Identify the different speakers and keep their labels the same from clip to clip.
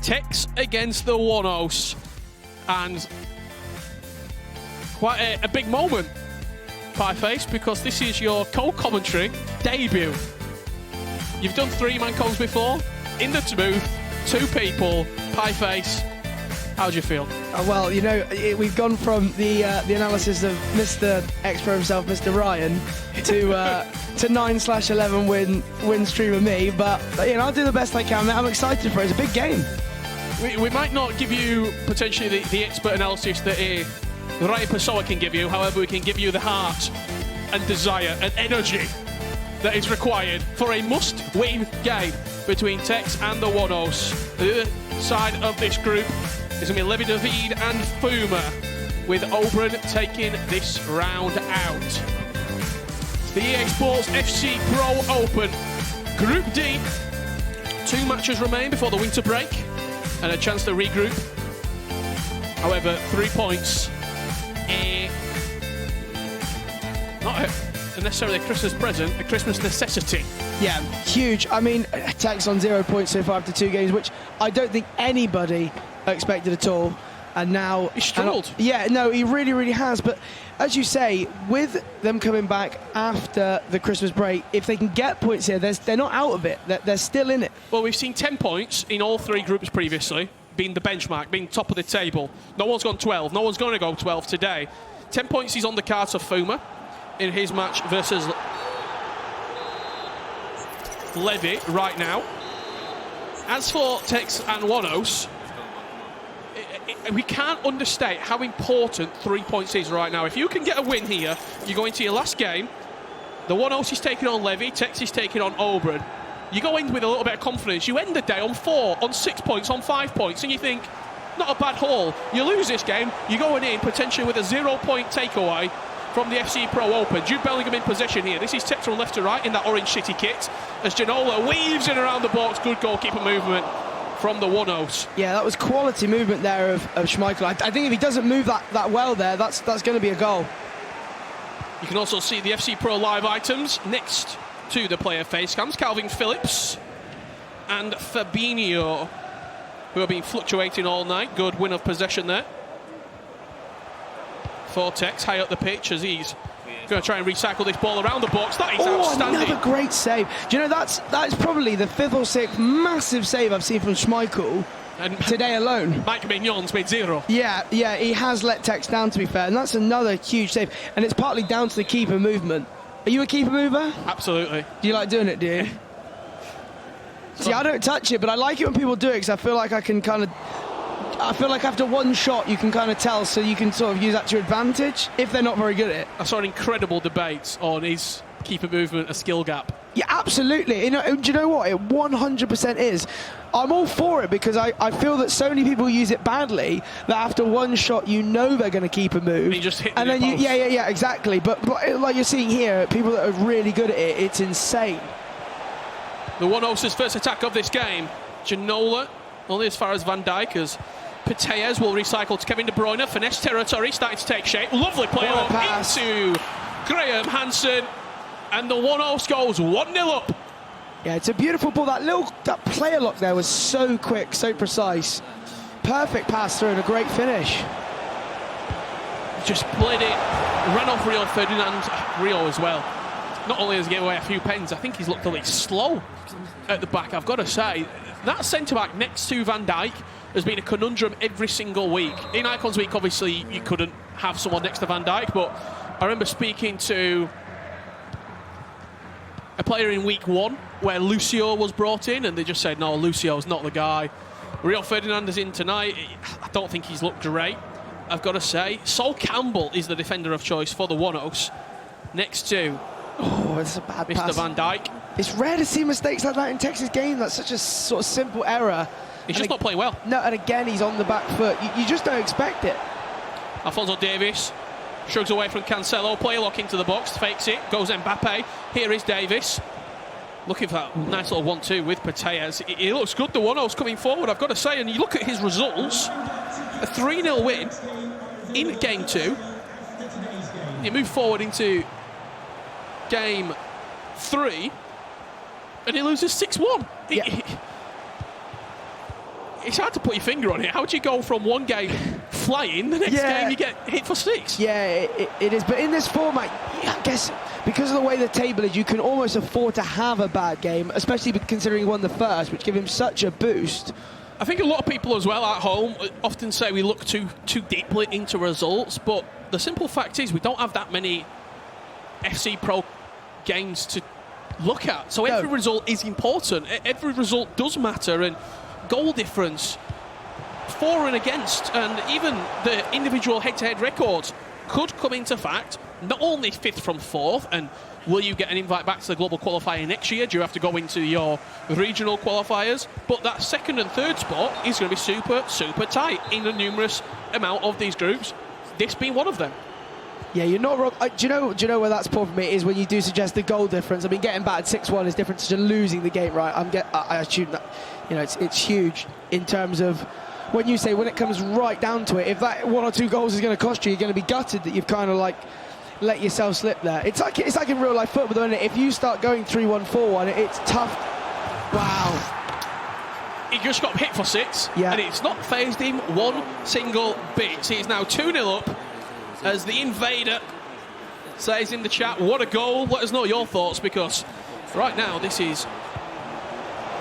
Speaker 1: Tekkz against TheOneOS, and quite a big moment, Pieface, because this is your co-commentary debut. You've done three-man comms before, in the booth, two people. Pieface, how do you feel?
Speaker 2: Well, you know, we've gone from the analysis of Mr. X-Pro himself, Mr. Ryan, to 9/11 win stream of me. But you know, I'll do the best I can. I'm excited for it. It's a big game.
Speaker 1: We might not give you potentially the expert analysis that Ryan Pessoa can give you. However, we can give you the heart and desire and energy that is required for a must-win game between Tekkz and TheOneOS. The other side of this group is going to be Levi David and Fuma, with Oberon taking this round out. It's the EA Sports FC Pro Open. Group D. 2 matches remain before the winter break and a chance to regroup. However, 3 points. Not necessarily a Christmas present, a Christmas necessity.
Speaker 2: Yeah, huge. I mean, Tekkz on 0 points so far after 2 games, which I don't think anybody expected at all. And now
Speaker 1: he struggled.
Speaker 2: Yeah, no, he really, really has. But as you say, with them coming back after the Christmas break, if they can get points here, they're not out of it. They're still in it.
Speaker 1: Well, we've seen 10 points in all 3 groups previously, being the benchmark, being top of the table. No one's gone 12. No one's going to go 12 today. 10 points is on the cards of Fuma in his match versus Levi right now. As for Tekkz and TheOneOS, we can't understate how important 3 points is right now. If you can get a win here, you go into your last game. TheOneOS is taking on Levi, Tekkz is taking on Oberon. You go in with a little bit of confidence. You end the day on 4, on 6 points, on 5 points, and you think, not a bad haul. You lose this game, you're going in potentially with a 0-point takeaway from the FC Pro Open. Jude Bellingham in possession here. This is Tekkz from left to right in that orange city kit as Janola weaves in around the box. Good goalkeeper movement from TheOneOS.
Speaker 2: Yeah, that was quality movement there of Schmeichel. I think if he doesn't move that well there, that's going to be a goal.
Speaker 1: You can also see the FC Pro live items next to the player face cams. Calvin Phillips and Fabinho, who have been fluctuating all night. Good win of possession there for Tekkz, high up the pitch as he's going to try and recycle this ball around the box. That is outstanding.
Speaker 2: Another great save. Do you know, that is probably the 5th or 6th massive save I've seen from Schmeichel and today alone.
Speaker 1: Mike Mignon's made 0.
Speaker 2: Yeah, he has let Tekkz down, to be fair, and that's another huge save. And it's partly down to the keeper movement. Are you a keeper mover?
Speaker 1: Absolutely.
Speaker 2: Do you like doing it, do you? See, I don't touch it, but I like it when people do it because I feel like I feel like after one shot you can kind of tell, so you can sort of use that to your advantage if they're not very good at it.
Speaker 1: I saw an incredible debate on his keeper movement, a skill gap.
Speaker 2: Yeah, absolutely. You know, do you know what? It 100% is. I'm all for it because I feel that so many people use it badly that after one shot you know they're going to keep a move.
Speaker 1: And you just hit
Speaker 2: and then yeah, exactly. But like you're seeing here, people that are really good at it, it's insane.
Speaker 1: TheOneOS' first attack of this game. Janola only as far as Van Dijk as Tekkz will recycle to Kevin De Bruyne. Finesse territory starting to take shape. Lovely play into Graham Hansen. And TheOneOS goes 1-0 up.
Speaker 2: Yeah, it's a beautiful ball. That player lock there was so quick, so precise. Perfect pass through and a great finish.
Speaker 1: Just played it, ran off Rio Ferdinand, Rio as well. Not only has he given away a few pens, I think he's looked a little slow at the back. I've got to say, that centre-back next to Van Dijk has been a conundrum every single week. In Icons Week, obviously, you couldn't have someone next to Van Dijk, but I remember speaking to a player in week 1 where Lucio was brought in, and they just said, no, Lucio's not the guy. Rio Ferdinand is in tonight. I don't think he's looked great, I've got to say. Sol Campbell is the defender of choice for TheOneOS, next to
Speaker 2: it's a bad
Speaker 1: Mr.
Speaker 2: pass.
Speaker 1: Van Dijk.
Speaker 2: It's rare to see mistakes like that in Tekkz's game. That's such a sort of simple error.
Speaker 1: He's just not playing well.
Speaker 2: No, and again, he's on the back foot. You just don't expect it.
Speaker 1: Alphonso Davies shrugs away from Cancelo. Player lock into the box, fakes it, goes Mbappe. Here is Davies. Looking for that nice little 1-2 with Tekkz. It looks good, TheOneOS coming forward, I've got to say. And you look at his results, a 3-0 win in game 2. You move forward into game 3, and he loses 6-1.
Speaker 2: Yeah.
Speaker 1: it's hard to put your finger on it. How do you go from one game flying, the next game you get hit for 6?
Speaker 2: Yeah, it is. But in this format, I guess because of the way the table is, you can almost afford to have a bad game, especially considering he won the first, which gave him such a boost.
Speaker 1: I think a lot of people as well at home often say we look too deeply into results, but the simple fact is we don't have that many FC Pro games to look at. So every result is important. Every result does matter, and goal difference, for and against, and even the individual head-to-head records could come into fact. Not only 5th from 4th, and will you get an invite back to the global qualifier next year? Do you have to go into your regional qualifiers? But that 2nd and 3rd spot is going to be super, super tight in a numerous amount of these groups, this being one of them.
Speaker 2: Yeah, you're not wrong. Do you know where that's poor for me is when you do suggest the goal difference. I mean, getting battered 6-1 is different to losing the game, right? I assume that, you know, it's huge in terms of when you say when it comes right down to it. If that 1 or 2 goals is going to cost you, you're going to be gutted that you've kind of like let yourself slip there. It's like in real life football, though, isn't it? If you start going 3-1, 4-1, it's tough. Wow.
Speaker 1: He just got hit for 6,
Speaker 2: yeah,
Speaker 1: and it's not phased him one single bit. He is now 2-0 up. As the invader says in the chat, what a goal. Let us know your thoughts, because right now this is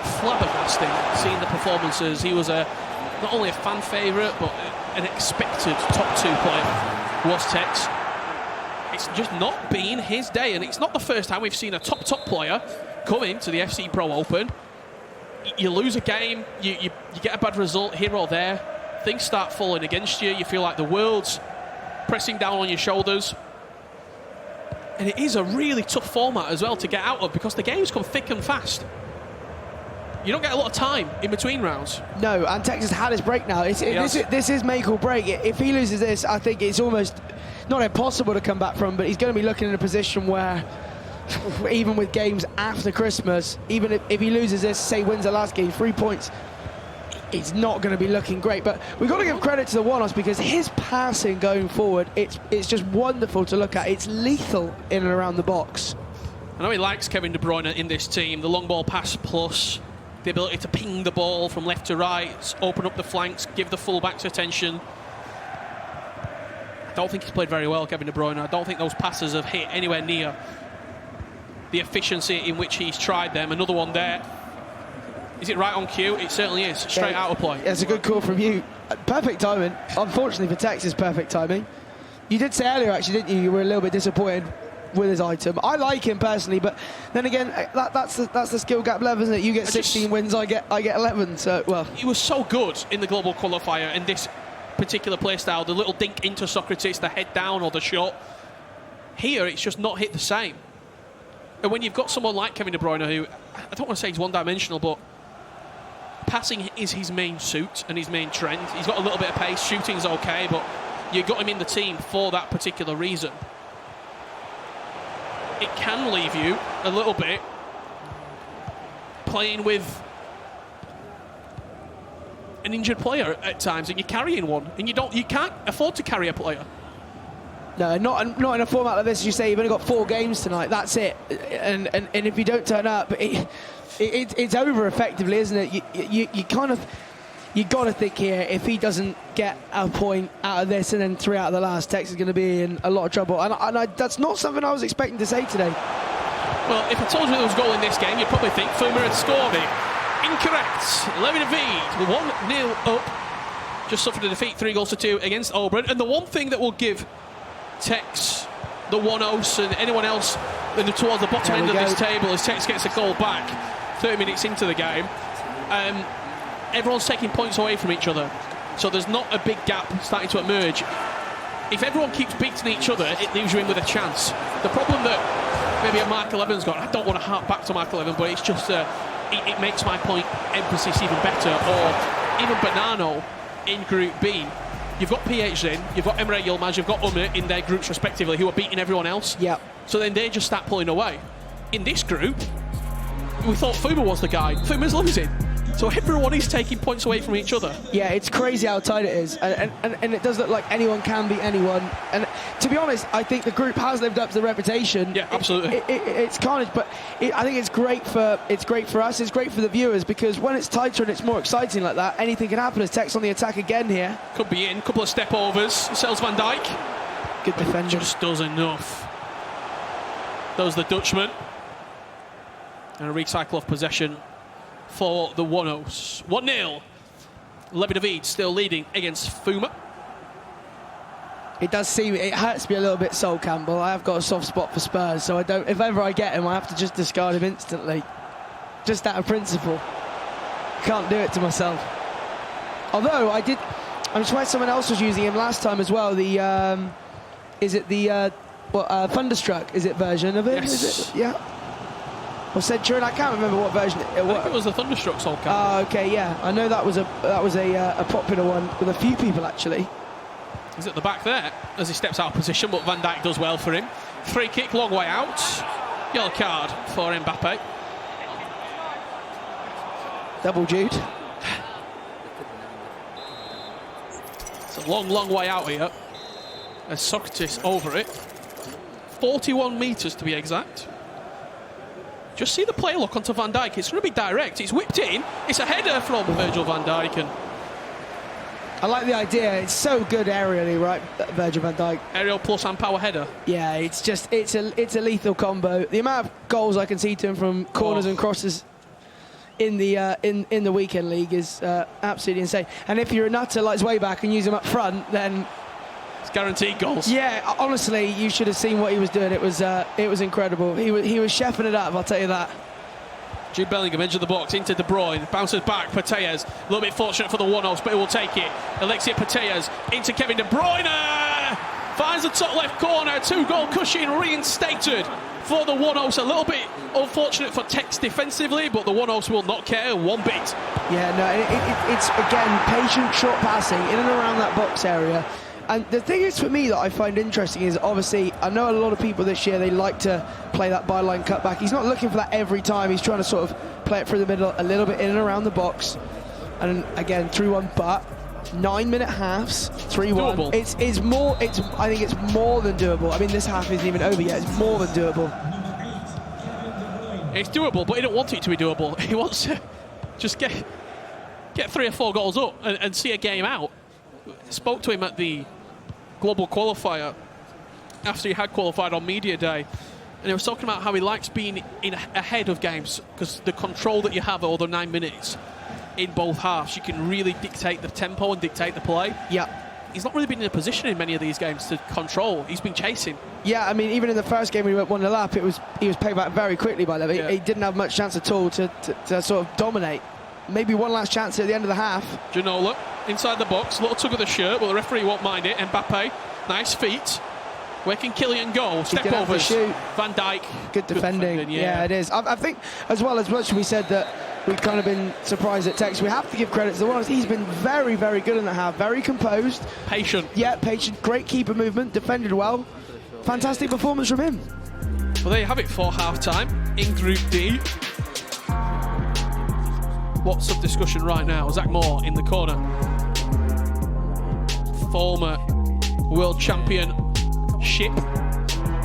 Speaker 1: flabbergasting seeing the performances. He was not only a fan favourite, but an expected top 2 player was Tekkz. It's just not been his day, and it's not the first time we've seen a top player come into the FC Pro Open. You lose a game, you get a bad result here or there, things start falling against you, you feel like the world's pressing down on your shoulders. And it is a really tough format as well to get out of, because the games come thick and fast. You don't get a lot of time in between rounds.
Speaker 2: No, and Tekkz has had his break now. This is make or break. If he loses this, I think it's almost not impossible to come back from, but he's going to be looking in a position where, even with games after Christmas, even if he loses this, say wins the last game, 3 points, it's not going to be looking great. But we've got to give credit to TheOneOS, because his passing going forward, it's just wonderful to look at. It's lethal in and around the box.
Speaker 1: I know he likes Kevin De Bruyne in this team. The long ball pass plus the ability to ping the ball from left to right, open up the flanks, give the full-backs attention. I don't think he's played very well, Kevin De Bruyne. I don't think those passes have hit anywhere near the efficiency in which he's tried them. Another one there. Is it right on cue? It certainly is. Straight out of play.
Speaker 2: That's a good call from you. Perfect timing. Unfortunately for Tekkz, it's perfect timing. You did say earlier, actually, didn't you? You were a little bit disappointed with his item. I like him personally, but then again, that's the skill gap level, isn't it? You get 16 wins, I get 11. So, well,
Speaker 1: he was so good in the global qualifier in this particular playstyle. The little dink into Socrates, the head down or the shot. Here, it's just not hit the same. And when you've got someone like Kevin De Bruyne, who I don't want to say he's one-dimensional, but passing is his main suit and his main trend. He's got a little bit of pace. Shooting's okay, but you got him in the team for that particular reason. It can leave you a little bit playing with an injured player at times, and you're carrying one, and you can't afford to carry a player.
Speaker 2: No, not in a format like this. As you say, you've only got 4 games tonight. That's it. And if you don't turn up, it's over effectively, isn't it? You kind of, you got to think here, if he doesn't get a point out of this and then 3 out of the last, Tekkz is going to be in a lot of trouble. And that's not something I was expecting to say today.
Speaker 1: Well, if I told you there was a goal in this game, you'd probably think Fuma had scored it. Incorrect. Levy David, 1-0 up. Just suffered a defeat, 3-2 against Oberon. And the one thing that will give Tekkz, TheOneOS, and anyone else towards the bottom end of this table as Tekkz gets a goal back 30 minutes into the game. Everyone's taking points away from each other, so there's not a big gap starting to emerge. If everyone keeps beating each other, it leaves you in with a chance. The problem that maybe Mark 11's got, I don't want to harp back to Mark 11, but it's just it makes my point emphasis even better. Or even Banano in Group B. You've got PH then, you've got Emre Yilmaz, you've got Umar in their groups respectively, who are beating everyone else.
Speaker 2: Yeah.
Speaker 1: So then they just start pulling away. In this group, we thought Fuma was the guy. Fuma's losing. So everyone is taking points away from each other.
Speaker 2: Yeah, it's crazy how tight it is, and it does look like anyone can beat anyone. And to be honest, I think the group has lived up to the reputation.
Speaker 1: Yeah, absolutely.
Speaker 2: It's carnage, but I think it's great for us. It's great for the viewers, because when it's tighter and it's more exciting like that, anything can happen. As Tekkz on the attack again here.
Speaker 1: Could be in. Couple of step overs. Sells Van Dijk.
Speaker 2: Good defender.
Speaker 1: Just does enough. Does the Dutchman. And a recycle of possession for the OneOS. 1-0. Levy David still leading against Fuma.
Speaker 2: It does seem, it hurts me a little bit, Sol Campbell. I have got a soft spot for Spurs, so I don't. If ever I get him, I have to just discard him instantly, just out of principle. Can't do it to myself. Although I'm sure someone else was using him last time as well. The is it the Thunderstruck? Is it version of it?
Speaker 1: Yes.
Speaker 2: Is it? Yeah. Or Centurion? I can't remember what version it was.
Speaker 1: I think it was the Thunderstruck Sol Campbell.
Speaker 2: Oh, okay, yeah. I know that was a popular one with a few people actually.
Speaker 1: He's at the back there as he steps out of position, but Van Dijk does well for him. Free kick, long way out. Yellow card for Mbappe.
Speaker 2: Double Jude.
Speaker 1: It's a long, long way out here. As Socrates over it. 41 metres to be exact. Just see the play look onto Van Dijk. It's going to be direct. It's whipped in. It's a header from Virgil van Dijk. And
Speaker 2: I like the idea. It's so good aerially, right, Virgil van Dijk.
Speaker 1: aerial plus and power header.
Speaker 2: Yeah, it's a lethal combo. The amount of goals I can see to him from corners and crosses in the weekend league is absolutely insane. And if you're a nutter like way back and use him up front, then
Speaker 1: it's guaranteed goals.
Speaker 2: Yeah, honestly, you should have seen what he was doing. It was incredible. He was chefing it up, I'll tell you that.
Speaker 1: Jude Bellingham, edge of the box, into De Bruyne, bounces back, Tekkz, a little bit fortunate for the OneOS, but he will take it. Alexia Tekkz into Kevin De Bruyne, finds the top left corner, 2-goal cushion reinstated for the OneOS. A little bit unfortunate for Tekkz defensively, but the OneOS will not care one bit.
Speaker 2: Yeah, no, it's again patient short passing in and around that box area. And the thing is, for me, that I find interesting is, obviously, I know a lot of people this year, they like to play that byline cutback. He's not looking for that every time. He's trying to sort of play it through the middle, a little bit in and around the box. And again, 3-1, but 9-minute halves, 3-1. It's more. I think it's more than doable. I mean, this half isn't even over yet. It's more than doable.
Speaker 1: It's doable, but he don't want it to be doable. He wants to just get 3 or 4 goals up and see a game out. Spoke to him at the global qualifier after he had qualified on media day, and he was talking about how he likes being ahead of games, because the control that you have over 9 minutes in both halves, you can really dictate the tempo and dictate the play.
Speaker 2: Yeah,
Speaker 1: he's not really been in a position in many of these games to control. He's been chasing.
Speaker 2: Yeah, I mean, even in the first game when he went 1-0 up, he was paid back very quickly by Levy.
Speaker 1: Yeah.
Speaker 2: He didn't have much chance at all to sort of dominate. Maybe one last chance at the end of the half.
Speaker 1: Ginola inside the box, little tug of the shirt, but the referee won't mind it. Mbappe, nice feet. Where can Kylian go? Step overs. Van Dijk.
Speaker 2: Good defending. Yeah, it is. I think, as well, as much as we said that we've kind of been surprised at Tekkz, we have to give credit to the OneOS. He's been very, very good in the half. Very composed.
Speaker 1: Patient.
Speaker 2: Yeah, patient. Great keeper movement. Defended well. Fantastic performance from him.
Speaker 1: Well, there you have it for half-time in Group D. What's up discussion right now? Zach Moore in the corner. Former world championship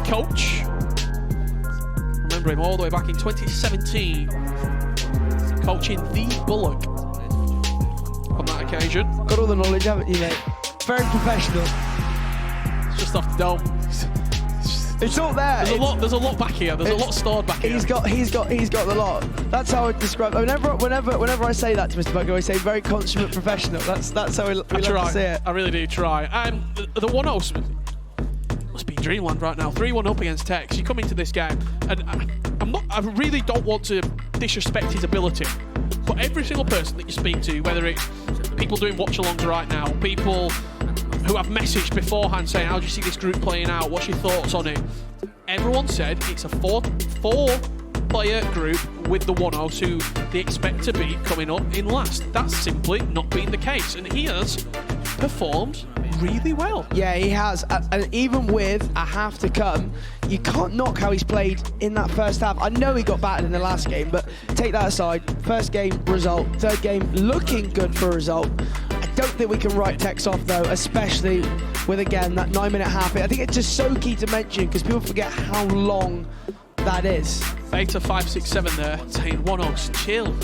Speaker 1: coach. Remember him all the way back in 2017. Coaching the Bullock on that occasion.
Speaker 2: Got all the knowledge, haven't you, mate? Very professional.
Speaker 1: It's just off the dome.
Speaker 2: It's all there.
Speaker 1: There's a lot back here. There's a lot stored back here.
Speaker 2: He's got the lot. That's how I describe. Whenever I say that to Mr. Bugger, I say very consummate professional. That's how we love to see it.
Speaker 1: I really do try. The OneOS must be dreamland right now. 3-1 up against Tekkz. You come into this game, and I really don't want to disrespect his ability, but every single person that you speak to, whether it's people doing watch-alongs right now, people who have messaged beforehand saying, how do you see this group playing out? What's your thoughts on it? Everyone said it's a four-player group with the OneOS who they expect to be coming up in last. That's simply not been the case, and he has performed really well.
Speaker 2: Yeah, he has. And even with a half to come, you can't knock how he's played in that first half. I know he got battered in the last game, but take that aside. First game, result. Third game, looking good for a result. I don't think we can write Tekkz off, though, especially with, again, that 9-minute half. I think it's just so key to mention because people forget how long that is.
Speaker 1: Beta 567 there, saying OneOS, chill.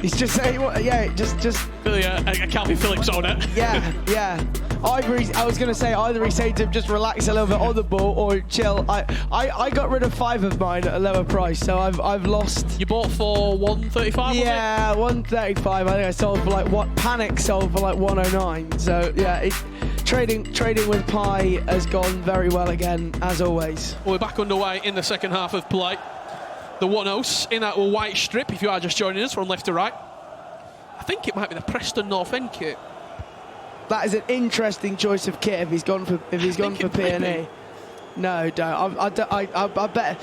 Speaker 2: He's just saying, yeah, just.
Speaker 1: Really a Calvin Phillips owner.
Speaker 2: Yeah. Either I was going to say either he's saying to him just relax a little bit on the ball or chill. I got rid of 5 of mine at a lower price, so I've lost.
Speaker 1: You bought for 135?
Speaker 2: Yeah, 135. I think I sold for like what? Panic sold for like 109. So yeah, trading with Pi has gone very well again as always.
Speaker 1: We're back underway in the second half of play. The OneOS in that white strip, if you are just joining us from left to right. I think it might be the Preston North End kit.
Speaker 2: That is an interesting choice of kit if he's gone for P&E. No, don't. I bet.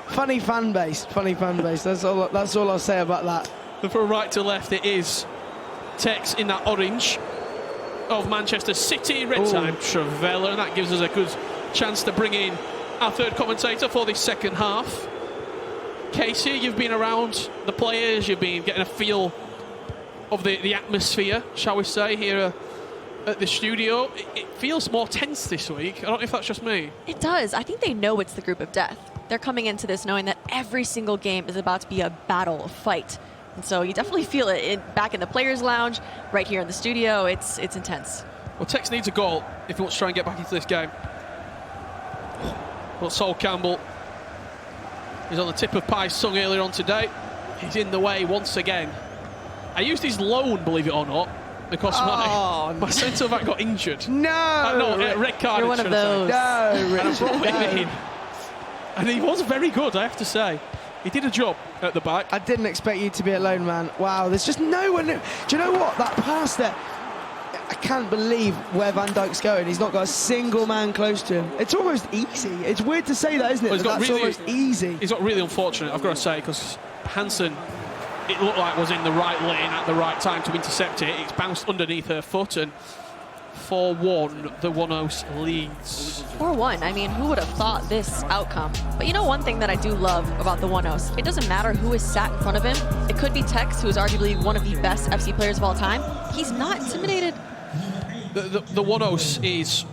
Speaker 2: Funny fan base. That's all I'll say about that.
Speaker 1: And from right to left, it is Tekkz in that orange of Manchester City. Red time Travella, and that gives us a good chance to bring in our third commentator for this second half. Casey, you've been around the players, you've been getting a feel of the atmosphere, shall we say, here at the studio. It feels more tense this week. I don't know if that's just me.
Speaker 3: It does. I think they know it's the group of death. They're coming into this knowing that every single game is about to be a battle, a fight. And so you definitely feel it back in the players' lounge, right here in the studio. It's intense.
Speaker 1: Well, Tekkz needs a goal if he wants to try and get back into this game. But Sol Campbell is on the tip of Pi's tongue earlier on today. He's in the way once again. I used his loan, believe it or not, because my centre-back got injured.
Speaker 2: No!
Speaker 1: Red card.
Speaker 3: You're one of those.
Speaker 2: No, Richard,
Speaker 1: And I brought him in. And he was very good, I have to say. He did a job at the back.
Speaker 2: I didn't expect you to be a lone man. Wow, there's just no one. Do you know what? That pass there, I can't believe where Van Dijk's going. He's not got a single man close to him. It's almost easy. It's weird to say that, isn't it? But that's almost easy.
Speaker 1: He's got really unfortunate, I've got to say, because Hansen, it looked like was in the right lane at the right time to intercept it. It's bounced underneath her foot, and 4-1, the OneOS leads.
Speaker 3: 4-1. I mean, who would have thought this outcome? But you know one thing that I do love about the OneOS? It doesn't matter who is sat in front of him. It could be Tekkz, who is arguably one of the best FC players of all time. He's not intimidated.
Speaker 1: The OneOS is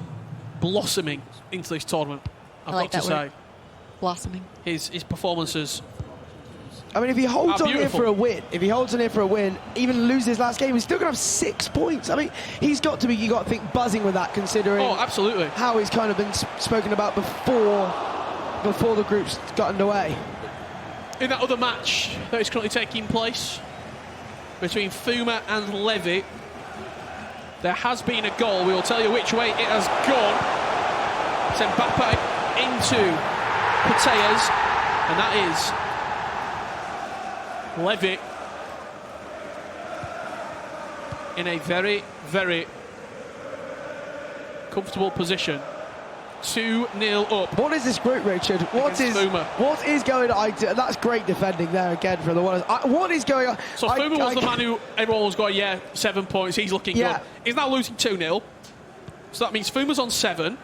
Speaker 1: blossoming into this tournament, I've got to say.
Speaker 3: Blossoming.
Speaker 1: His performances.
Speaker 2: I mean, if he holds on here for a win, even loses his last game, he's still going to have 6 points. I mean, he's got to be, you got to think, buzzing with that, considering
Speaker 1: absolutely
Speaker 2: how he's kind of been spoken about before the groups got underway.
Speaker 1: In that other match that is currently taking place between Fuma and Levy, there has been a goal. We will tell you which way it has gone. It's Mbappe into Tekkz, and that is Levy in a very, very comfortable position. 2-0 up.
Speaker 2: What is this group, Richard? What is going on? That's great defending there again for the OneOS. What is going on?
Speaker 1: So Fuma was the man who everyone was going, 7 points, he's looking good. He's now losing 2-0. So that means Fuma's on 7.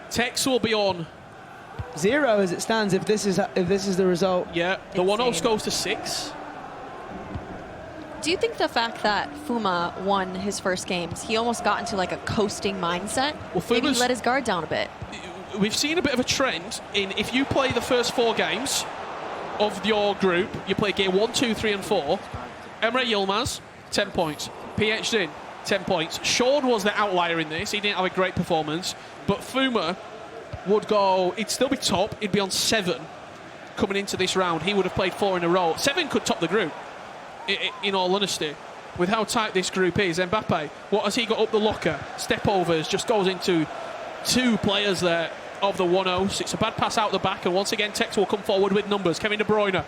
Speaker 1: Tekkz will be on
Speaker 2: 0 as it stands if this is the result.
Speaker 1: Yeah, the OneOS goes to 6.
Speaker 3: Do you think the fact that Fuma won his first games, he almost got into like a coasting mindset?
Speaker 1: Well,
Speaker 3: maybe he let his guard down a bit.
Speaker 1: We've seen a bit of a trend in if you play the first 4 games of your group, you play game 1, 2, 3 and 4. Emre Yilmaz, 10 points. PhD, 10 points. Sean was the outlier in this. He didn't have a great performance. But Fuma would go, he'd still be top. He'd be on 7 coming into this round. He would have played 4 in a row. 7 could top the group, in all honesty. With how tight this group is, Mbappe, what has he got up the locker? Step overs, just goes into 2 players there of the OneOS. It's a bad pass out the back, and once again Tekkz will come forward with numbers. Kevin De Bruyne,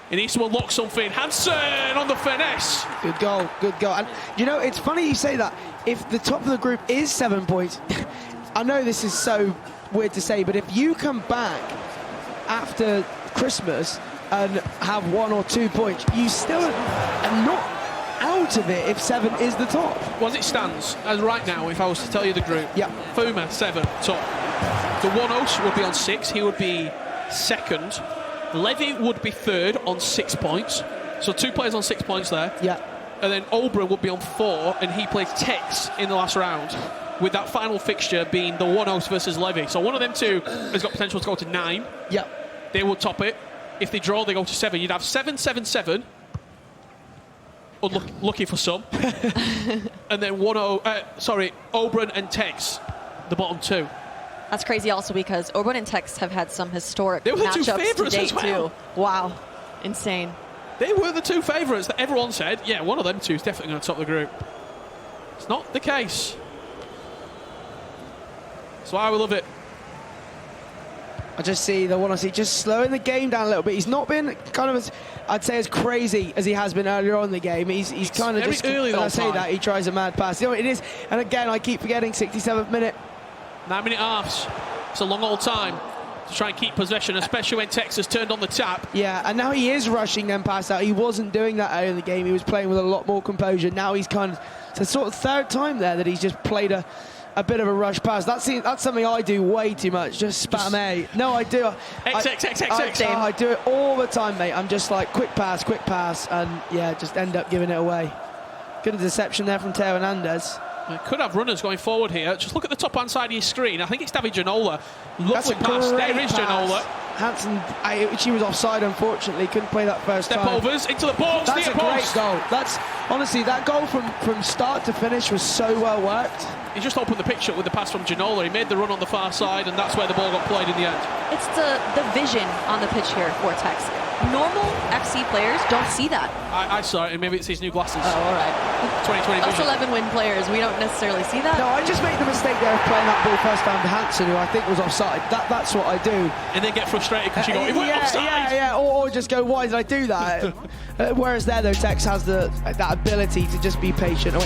Speaker 1: he needs to unlock something. Hansen on the finesse.
Speaker 2: Good goal, good goal. And you know, it's funny you say that. If the top of the group is 7 points, I know this is so weird to say, but if you come back after Christmas and have 1 or 2 points, you still are not out of it if 7 is the top.
Speaker 1: Well, as it stands, as right now, if I was to tell you the group,
Speaker 2: Yeah.
Speaker 1: Fuma 7 top. TheOneOS would be on 6. He would be second. Levy would be third on 6 points. So 2 players on 6 points there.
Speaker 2: Yeah.
Speaker 1: And then Oberon would be on 4, and he plays Tekkz in the last round, with that final fixture being TheOneOS versus Levy. So one of them two has got potential to go to 9.
Speaker 2: Yeah.
Speaker 1: They would top it. If they draw, they go to 7. You'd have 7, 7, 7. Lucky for some. And then Oberon and Tekkz, the bottom 2.
Speaker 3: That's crazy also because Oberon and Tekkz have had some historic
Speaker 1: They were the two
Speaker 3: matchups to
Speaker 1: favourites
Speaker 3: date
Speaker 1: as well.
Speaker 3: too. Wow. Insane.
Speaker 1: They were the 2 favourites that everyone said, yeah, one of them two is definitely going to top the group. It's not the case. That's why we love it.
Speaker 2: I just see TheOneOS just slowing the game down a little bit. He's not been kind of as, I'd say, as crazy as he has been earlier on in the game. He's kind of
Speaker 1: very
Speaker 2: just,
Speaker 1: early
Speaker 2: when I
Speaker 1: that
Speaker 2: say
Speaker 1: time.
Speaker 2: that, he tries a mad pass. You know, it is, and again, I keep forgetting 67th minute.
Speaker 1: 9-minute halves. It's a long old time to try and keep possession, especially when Tekkz has turned on the tap.
Speaker 2: Yeah, and now he is rushing them past out. He wasn't doing that earlier in the game. He was playing with a lot more composure. Now he's kind of, it's the sort of third time there that he's just played a bit of a rush pass. That's something I do way too much. Just spam A. No, I do. I do it all the time, mate. I'm just like quick pass, and yeah, just end up giving it away. Good deception there from Teo Hernandez.
Speaker 1: We could have runners going forward here. Just look at the top-hand side of your screen. I think it's David Ginola. Lovely pass. There is Ginola.
Speaker 2: Hansen, she was offside, unfortunately. Couldn't play that first
Speaker 1: Step
Speaker 2: time.
Speaker 1: overs into the box.
Speaker 2: That's a great goal. That's honestly, that goal from start to finish was so well worked.
Speaker 1: He just opened the picture with the pass from Ginola. He made the run on the far side, and that's where the ball got played in the end.
Speaker 3: It's the vision on the pitch here for Tekkz. Normal FC players don't see that.
Speaker 1: I saw it, and maybe it's his new glasses.
Speaker 3: Oh, all right.
Speaker 1: 2020
Speaker 3: Us
Speaker 1: vision.
Speaker 3: 11 win players, we don't necessarily see that.
Speaker 2: No, I just made the mistake there of playing that ball first time to Hansen, who I think was offside. That's what I do.
Speaker 1: And then get frustrated because you go, it went offside.
Speaker 2: Yeah, or just go, why did I do that? Whereas there, though, Tekkz has that ability to just be patient.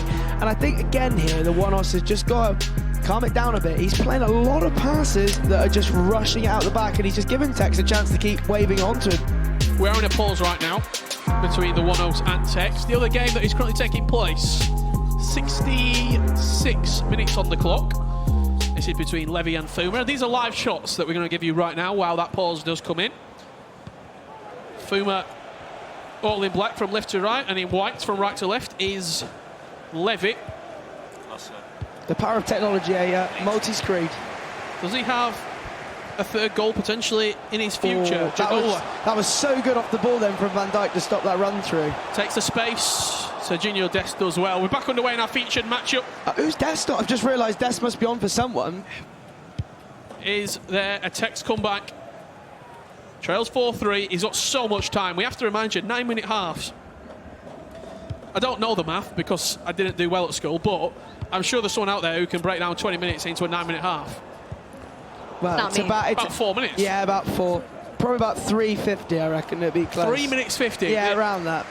Speaker 2: And I think, again, here, TheOneOS has just got to calm it down a bit. He's playing a lot of passes that are just rushing out the back, and he's just giving Tekkz a chance to keep waving onto him.
Speaker 1: We're in a pause right now between TheOneOS and Tekkz. The other game that is currently taking place, 66 minutes on the clock. This is between Levy and Fuma. These are live shots that we're going to give you right now while that pause does come in. Fuma all in black from left to right, and in white from right to left is Levy.
Speaker 2: The power of technology, a multi-screen.
Speaker 1: Does he have a third goal potentially in his future?
Speaker 2: That was so good off the ball then from Van Dijk to stop that run through.
Speaker 1: Takes the space. Serginho Dest does well. We're back underway in our featured matchup.
Speaker 2: Who's Dest? I've just realised Dest must be on for someone.
Speaker 1: Is there a Tekkz comeback? Trails 4-3. He's got so much time. We have to remind you, 9-minute halves. I don't know the math because I didn't do well at school, but I'm sure there's someone out there who can break down 20 minutes into a 9-minute half.
Speaker 2: Well, it's about
Speaker 1: 4 minutes.
Speaker 2: Yeah, about 4. Probably about 3:50, I reckon. It'd be close.
Speaker 1: 3 minutes 50.
Speaker 2: Yeah, around that.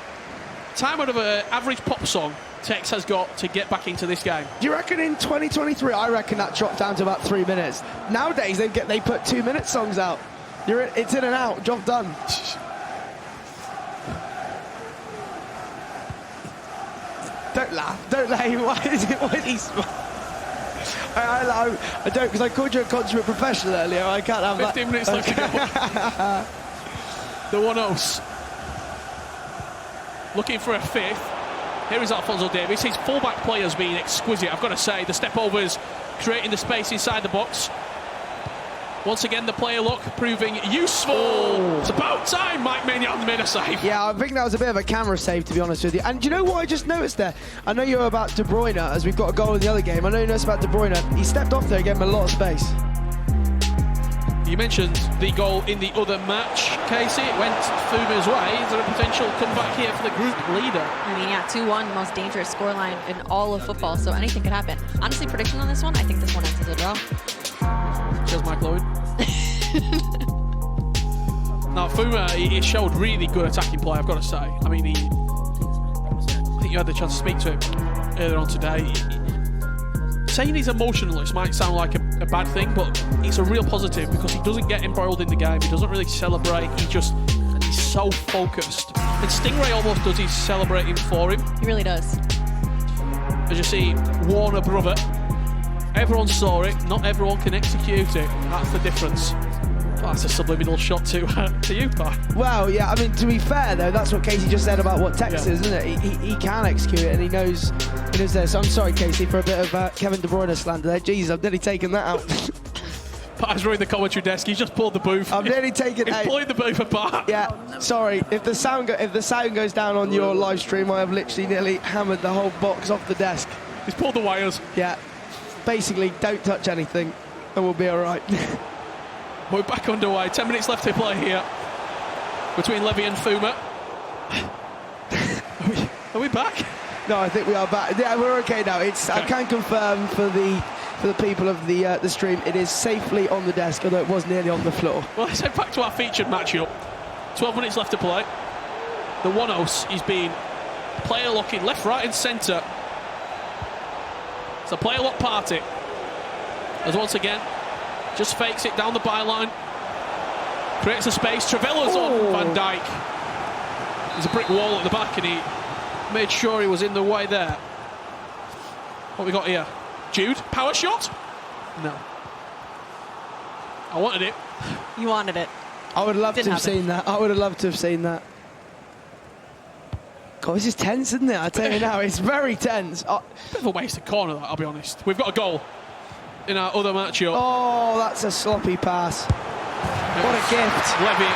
Speaker 1: Time out of an average pop song Tekkz has got to get back into this game.
Speaker 2: Do you reckon in 2023? I reckon that dropped down to about 3 minutes. Nowadays they put 2-minute songs out. It's in and out. Job done. Don't laugh. Don't laugh. Why is it? Why is he smiling? I don't, because I called you a consummate professional earlier. I can't have
Speaker 1: 15 minutes left to go. TheOneOS looking for a fifth. Here is Alphonso Davies. His fullback play has been exquisite, I've got to say. The step overs, creating the space inside the box. Once again, the player look proving useful. Oh. It's about time Mike Maignan made a save.
Speaker 2: Yeah, I think that was a bit of a camera save, to be honest with you. And do you know what I just noticed there? I know you're about De Bruyne, as we've got a goal in the other game. I know you noticed about De Bruyne. He stepped off there, gave him a lot of space.
Speaker 1: You mentioned the goal in the other match, Casey. It went Fuma's way. Is there a potential comeback here for the group leader?
Speaker 3: I mean, yeah, 2-1, most dangerous scoreline in all of football, so anything could happen. Honestly, prediction on this one, I think this one ends as a draw.
Speaker 1: Cheers, Mike Lloyd. Now, Fuma, he showed really good attacking play, I've got to say. I mean, I think you had the chance to speak to him earlier on today. Saying he's emotionless might sound like a bad thing, but it's a real positive because he doesn't get embroiled in the game. He doesn't really celebrate. He's so focused. And Stingray almost does his celebrating for him.
Speaker 3: He really does.
Speaker 1: As you see, Warner brother. Everyone saw it, not everyone can execute it. That's the difference. Oh, that's a subliminal shot to you, Pa.
Speaker 2: Well, yeah, I mean, to be fair, though, that's what Casey just said about what Tekkz is, isn't it? He can execute it, and he knows there. So I'm sorry, Casey, for a bit of Kevin De Bruyne slander there. Jeez, I've nearly taken that out.
Speaker 1: Pa's ruined the commentary desk. He's just pulled the booth.
Speaker 2: I've nearly taken it out.
Speaker 1: He's pulling the booth apart.
Speaker 2: Yeah, sorry. If the sound goes down on your live stream, I have literally nearly hammered the whole box off the desk.
Speaker 1: He's pulled the wires.
Speaker 2: Yeah. Basically, don't touch anything, and we'll be all right.
Speaker 1: We're back underway. 10 minutes left to play here between Levy and Fuma. Are we back?
Speaker 2: No, I think we are back. Yeah, we're okay now. I can confirm for the people of the stream, it is safely on the desk, although it was nearly on the floor.
Speaker 1: Well, let's head back to our featured matchup. 12 minutes left to play. The TheOneOS is being player locking left, right, and centre. It's a player lock party. As once again, just fakes it down the byline. Creates a space. Trevella's on Van Dijk. There's a brick wall at the back, and he made sure he was in the way there. What we got here? Jude, power shot? No. I wanted it.
Speaker 3: You wanted it.
Speaker 2: I would love to have seen that. I would have loved to have seen that. God, this is tense, isn't it? I tell you now, it's very tense.
Speaker 1: Bit of a wasted corner, that, I'll be honest. We've got a goal in our other matchup.
Speaker 2: Oh, that's a sloppy pass. What a gift.
Speaker 1: Levy,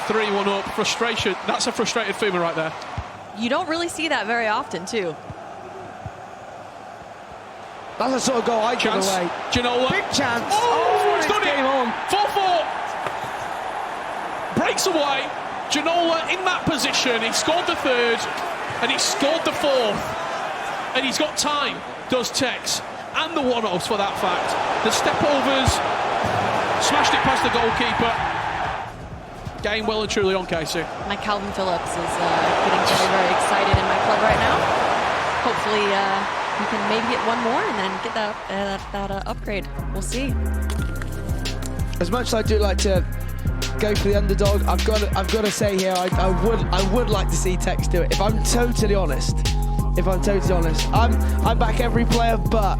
Speaker 1: 3-1 up. Frustration. That's a frustrated Fuma right there.
Speaker 3: You don't really see that very often, too.
Speaker 2: That's a sort of goal I give away.
Speaker 1: Ginola.
Speaker 2: Big chance.
Speaker 1: Oh, he's done
Speaker 2: game
Speaker 1: it.
Speaker 2: on.
Speaker 1: 4-4. Breaks away. Ginola in that position. He scored the third, and he scored the fourth. And he's got time, does Tekkz, and the TheOneOS for that fact. The step-overs, smashed it past the goalkeeper. Game well and truly on, Casey.
Speaker 3: My Calvin Phillips is getting very, very excited in my club right now. Hopefully we can maybe get one more and then get that upgrade. We'll see.
Speaker 2: As much as I do like to go for the underdog, I've got to say here, I would like to see Tekkz do it. If I'm totally honest, I'm back every player, but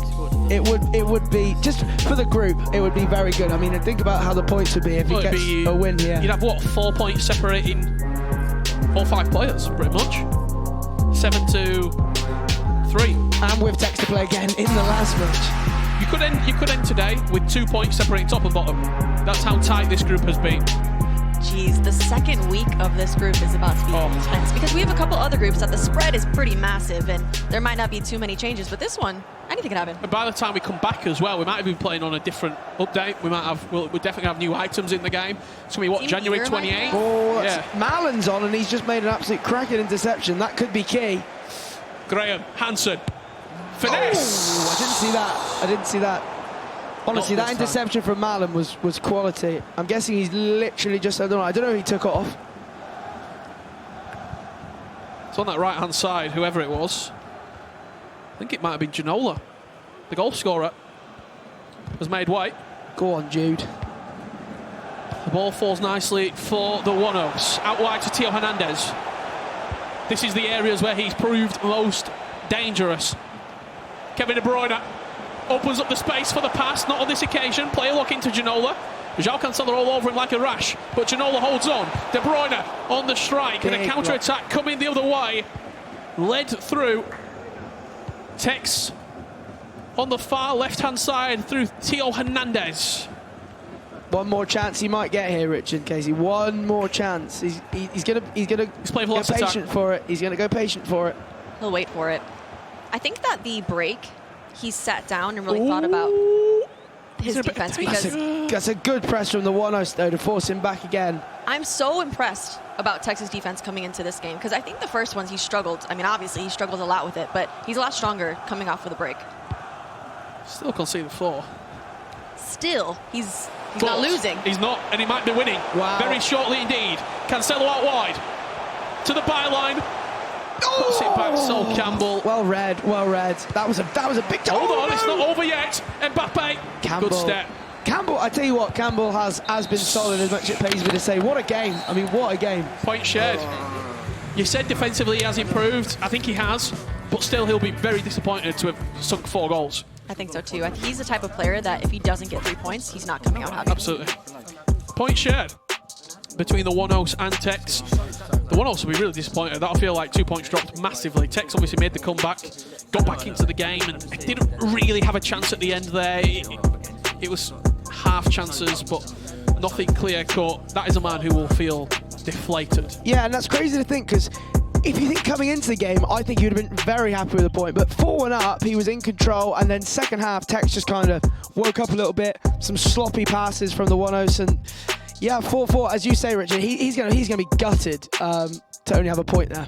Speaker 2: it would be just for the group. It would be very good. I mean, think about how the points would be if he gets a win here.
Speaker 1: You'd have what, 4 points separating 4 or 5 players, pretty much. 7-3.
Speaker 2: And with Tekkz to play again in the last match.
Speaker 1: You could end today with 2 points separating top and bottom. That's how tight this group has been.
Speaker 3: Jeez, the second week of this group is about to be intense because we have a couple other groups that the spread is pretty massive and there might not be too many changes, but this one, anything can happen.
Speaker 1: And by the time we come back as well, we might have been playing on a different update. We'll definitely have new items in the game. It's going to be, what, January 28th?
Speaker 2: Oh, yeah. Marlon's on and he's just made an absolute cracking interception. That could be key.
Speaker 1: Graham, Hansen, finesse!
Speaker 2: Oh, I didn't see that. Honestly, that interception from Marlon was quality. I'm guessing he's literally just, I don't know if he took it off.
Speaker 1: It's on that right-hand side, whoever it was. I think it might have been Ginola. The goal scorer has made way.
Speaker 2: Go on, Jude.
Speaker 1: The ball falls nicely for the TheOneOS. Out wide to Theo Hernandez. This is the areas where he's proved most dangerous. Kevin De Bruyne opens up the space for the pass, not on this occasion. Player lock into Ginola. João Cancelo all over him like a rash, but Ginola holds on. De Bruyne on the strike, and a counter-attack coming the other way. Led through. Tekkz on the far left-hand side through Theo Hernandez.
Speaker 2: One more chance he might get here, Richard Casey. One more chance. He's gonna
Speaker 1: playing for
Speaker 2: go patient for it. He's gonna go patient for it.
Speaker 3: He'll wait for it. I think that the break, he sat down and really thought about his defense because
Speaker 2: that's a good press from the TheOneOS though to force him back again.
Speaker 3: I'm so impressed about Tekkz's defense coming into this game because I think the first ones he struggled. I mean, obviously he struggled a lot with it, but he's a lot stronger coming off with a break.
Speaker 1: Still conceded 4.
Speaker 3: Still, he's not losing.
Speaker 1: He's not, and he might be winning.
Speaker 2: Wow.
Speaker 1: Very shortly indeed. Cancelo out wide to the byline. Puts it back, Sol Campbell.
Speaker 2: Well read. That was a big.
Speaker 1: Hold on, it's not over yet. Mbappe.
Speaker 2: Campbell.
Speaker 1: Good step.
Speaker 2: Campbell, I tell you what, Campbell has been solid as much as it pays me to say. What a game. I mean, what a game.
Speaker 1: Point shared. You said defensively he has improved. I think he has, but still he'll be very disappointed to have sunk 4 goals.
Speaker 3: I think so too. He's the type of player that if he doesn't get 3 points, he's not coming out happy.
Speaker 1: Absolutely. Point shared between the TheOneOS and Tekkz. The TheOneOS will be really disappointed. That'll feel like 2 points dropped massively. Tekkz obviously made the comeback, got back into the game, and didn't really have a chance at the end there. It was half chances, but nothing clear cut. That is a man who will feel deflated.
Speaker 2: Yeah, and that's crazy to think, because if you think coming into the game, I think he would have been very happy with the point. But 4-1 up, he was in control, and then second half, Tekkz just kind of woke up a little bit. Some sloppy passes from the TheOneOS, and yeah, 4-4, as you say, Richard, he's gonna be gutted to only have a point there.